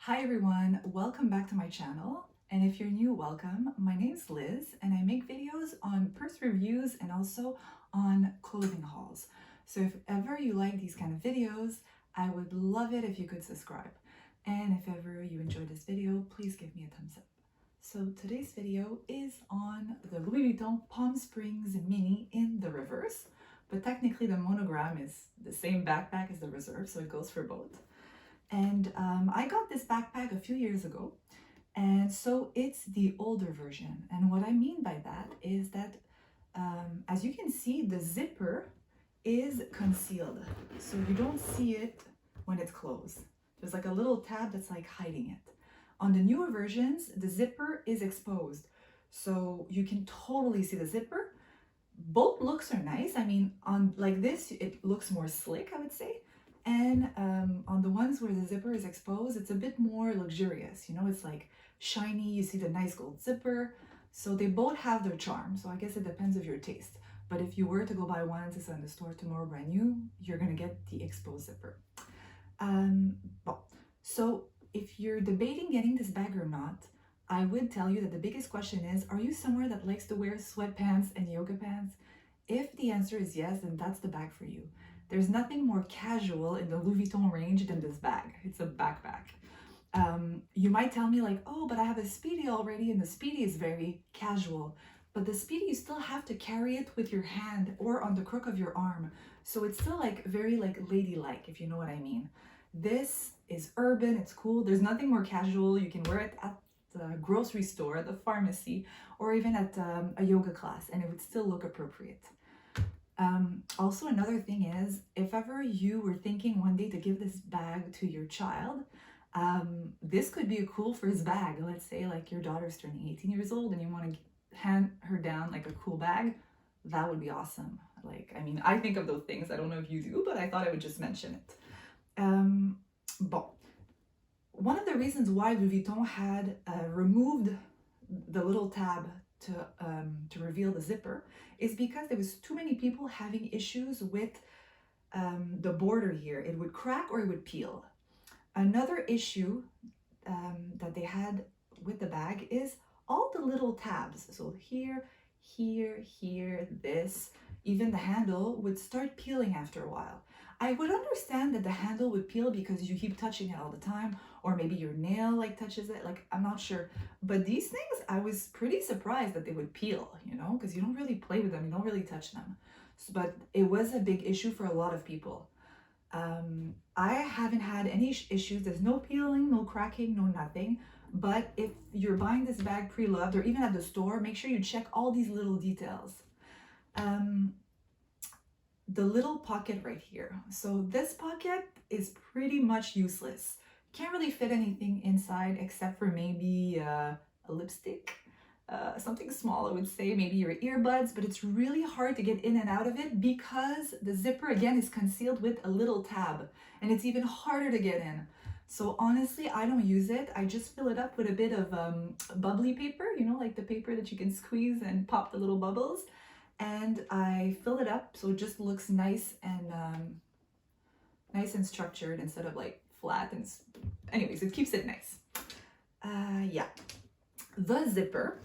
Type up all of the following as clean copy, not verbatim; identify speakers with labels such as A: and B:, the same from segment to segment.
A: Hi everyone, welcome back to my channel. And if you're new, welcome. My name's Liz and I make videos on purse reviews and also on clothing hauls. So if ever you like these kind of videos, I would love it if you could subscribe. And if ever you enjoyed this video, please give me a thumbs up. So today's video is on the Louis Vuitton Palm Springs Mini in the reverse, but technically the Monogram is the same backpack as the Reserve, so it goes for both. And I got this backpack a few years ago, and so it's the older version. And what I mean by that is that, as you can see, the zipper is concealed, so you don't see it when it's closed. There's like a little tab that's like hiding it. On the newer versions, the zipper is exposed, so you can totally see the zipper. Both looks are nice. I mean, on like this, it looks more slick, I would say. And on the ones where the zipper is exposed, it's a bit more luxurious. You know, it's like shiny, you see the nice gold zipper. So they both have their charm. So I guess it depends of your taste. But if you were to go buy one to send the store tomorrow brand new, you're gonna get the exposed zipper. So if you're debating getting this bag or not, I would tell you that the biggest question is, are you somewhere that likes to wear sweatpants and yoga pants? If the answer is yes, then that's the bag for you. There's nothing more casual in the Louis Vuitton range than this bag. It's a backpack. You might tell me like, oh, but I have a Speedy already and the Speedy is very casual. But the Speedy, you still have to carry it with your hand or on the crook of your arm. So it's still like very like ladylike, if you know what I mean. This is urban, it's cool. There's nothing more casual. You can wear it at the grocery store, at the pharmacy, or even at a yoga class, and it would still look appropriate. Also, another thing is, if ever you were thinking one day to give this bag to your child, this could be a cool first bag. Let's say like your daughter's turning 18 years old and you want to hand her down like a cool bag. That would be awesome. Like, I mean, I think of those things. I don't know if you do, but I thought I would just mention it. One of the reasons why Louis Vuitton had removed the little tab to reveal the zipper is because there was too many people having issues with the border here. It would crack or it would peel. Another issue that they had with the bag is all the little tabs. So here, this, even the handle would start peeling after a while. I would understand that the handle would peel because you keep touching it all the time, or maybe your nail like touches it, like I'm not sure. But these things, I was pretty surprised that they would peel, you know, because you don't really play with them, you don't really touch them. So, but it was a big issue for a lot of people. I haven't had any issues. There's no peeling, no cracking, no nothing. But if you're buying this bag pre-loved or even at the store, make sure you check all these little details. The little pocket right here. So this pocket is pretty much useless. Can't really fit anything inside except for maybe a lipstick, something small, I would say, maybe your earbuds, but it's really hard to get in and out of it because the zipper again is concealed with a little tab and it's even harder to get in. So honestly, I don't use it. I just fill it up with a bit of bubbly paper, you know, like the paper that you can squeeze and pop the little bubbles. And I fill it up so it just looks nice and structured instead of like flat. And anyways, it keeps it nice. Yeah, the zipper.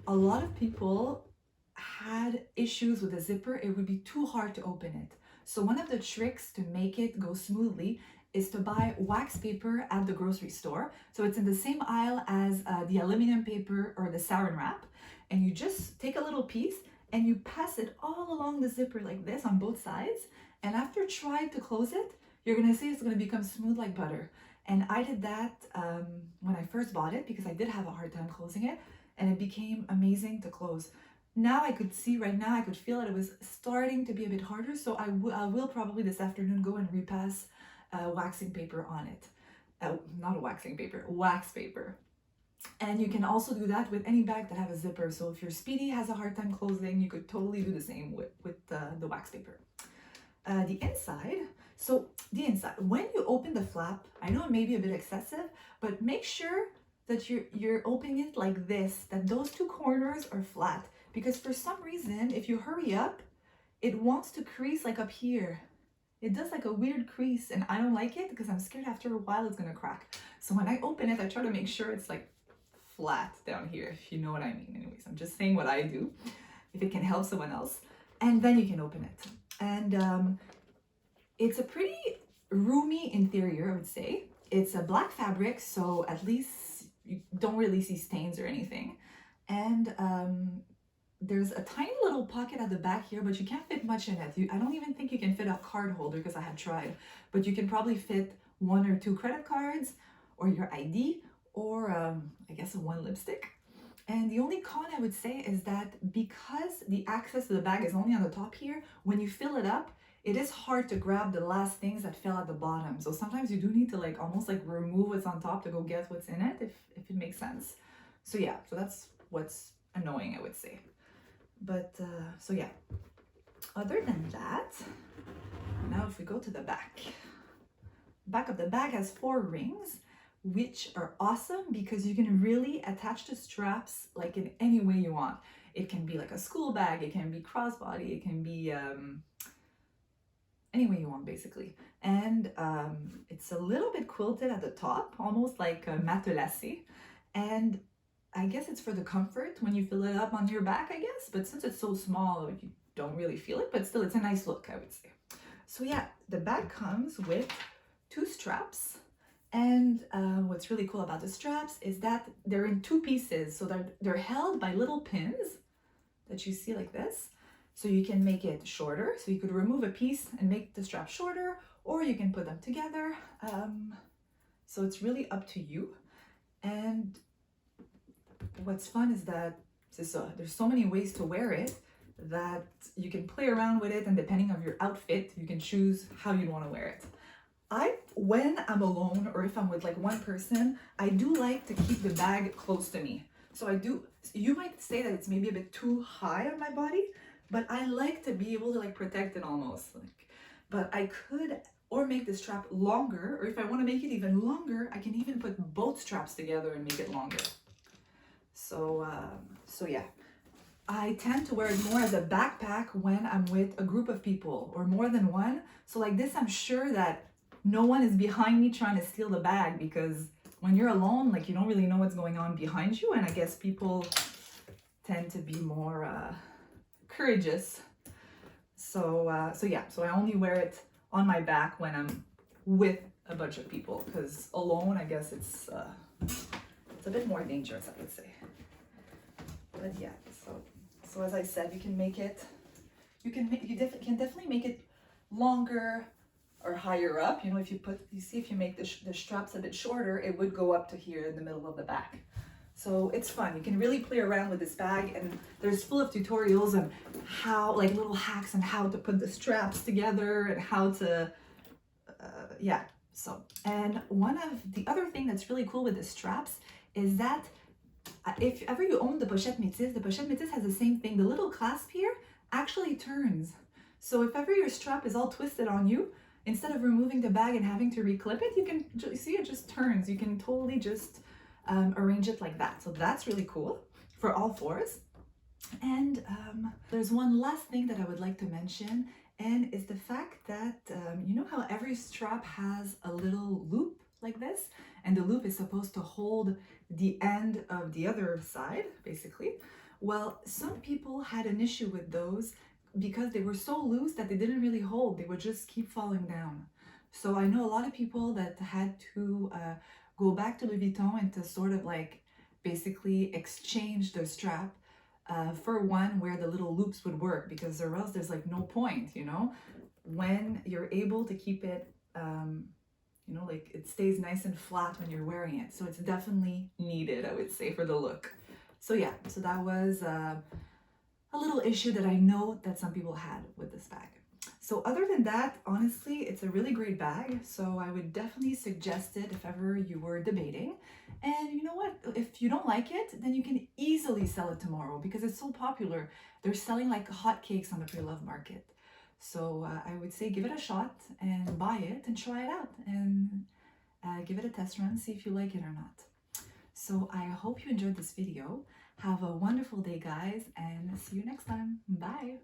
A: A lot of people had issues with the zipper. It would be too hard to open it. So one of the tricks to make it go smoothly is to buy wax paper at the grocery store. So it's in the same aisle as the aluminum paper or the saran wrap. And you just take a little piece and you pass it all along the zipper like this on both sides. And after trying to close it, you're gonna see it's gonna become smooth like butter. And I did that when I first bought it because I did have a hard time closing it, and it became amazing to close. Now I could see right now, I could feel that it was starting to be a bit harder. So I will probably this afternoon go and repass waxing paper on it. Not a waxing paper, wax paper. And you can also do that with any bag that have a zipper. So if your Speedy has a hard time closing, you could totally do the same with the wax paper. The inside, when you open the flap, I know it may be a bit excessive, but make sure that you're opening it like this, that those two corners are flat. Because for some reason, if you hurry up, it wants to crease like up here. It does like a weird crease and I don't like it because I'm scared after a while it's gonna crack. So when I open it, I try to make sure it's like flat down here, if you know what I mean. Anyways, I'm just saying what I do, if it can help someone else. And then you can open it. And it's a pretty roomy interior, I would say. It's a black fabric, so at least you don't really see stains or anything. And there's a tiny little pocket at the back here, but you can't fit much in it. I don't even think you can fit a card holder because I had tried, but you can probably fit 1 or 2 credit cards or your ID or I guess one lipstick. And the only con I would say is that because the access to the bag is only on the top here, when you fill it up, it is hard to grab the last things that fell at the bottom. So sometimes you do need to like almost like remove what's on top to go get what's in it, if it makes sense. So yeah, so that's what's annoying, I would say. But so yeah, other than that, now if we go to the back of the bag has 4 rings, which are awesome because you can really attach the straps like in any way you want. It can be like a school bag, it can be crossbody, it can be any way you want basically. And it's a little bit quilted at the top, almost like a matelassé. And I guess it's for the comfort when you fill it up on your back, I guess. But since it's so small, you don't really feel it, but still it's a nice look, I would say. So yeah, the bag comes with 2 straps. And what's really cool about the straps is that they're in 2 pieces. So they're held by little pins that you see like this. So you can make it shorter. So you could remove a piece and make the strap shorter, or you can put them together. So it's really up to you. And what's fun is that there's so many ways to wear it that you can play around with it, and depending on your outfit, you can choose how you want to wear it. When I'm alone or if I'm with like one person, I do like to keep the bag close to me. So you might say that it's maybe a bit too high on my body, but I like to be able to like protect it almost. But I could or make the strap longer, or if I want to make it even longer, I can even put both straps together and make it longer. So yeah, I tend to wear it more as a backpack when I'm with a group of people or more than one. So like this, I'm sure that no one is behind me trying to steal the bag, because when you're alone, like you don't really know what's going on behind you. And I guess people tend to be more courageous. So yeah, so I only wear it on my back when I'm with a bunch of people, because alone, I guess it's a bit more dangerous, I would say. But yeah, so as I said, you can make it, you can definitely make it longer or higher up. You know, if you make the straps a bit shorter, it would go up to here in the middle of the back. So it's fun. You can really play around with this bag, and there's full of tutorials on how, like little hacks on how to put the straps together and how to, yeah. So, and one of the other thing that's really cool with the straps is that if ever you own the Pochette Métis has the same thing. The little clasp here actually turns. So if ever your strap is all twisted on you, instead of removing the bag and having to reclip it, you can see it just turns. You can totally just arrange it like that. So that's really cool for all 4s. And there's one last thing that I would like to mention, and is the fact that you know how every strap has a little loop like this, and the loop is supposed to hold the end of the other side, basically. Well, some people had an issue with those because they were so loose that they didn't really hold. They would just keep falling down. So I know a lot of people that had to go back to Louis Vuitton and to sort of like basically exchange the strap for one where the little loops would work, because or else there's like no point, you know, when you're able to keep it you know, like it stays nice and flat when you're wearing it. So it's definitely needed, I would say, for the look. So yeah, so that was a little issue that I know that some people had with this bag. So other than that, honestly, it's a really great bag. So I would definitely suggest it if ever you were debating. And you know what? If you don't like it, then you can easily sell it tomorrow because it's so popular. They're selling like hotcakes on the pre-love market. So I would say give it a shot and buy it and try it out and give it a test run, see if you like it or not. So I hope you enjoyed this video. Have a wonderful day, guys, and see you next time. Bye.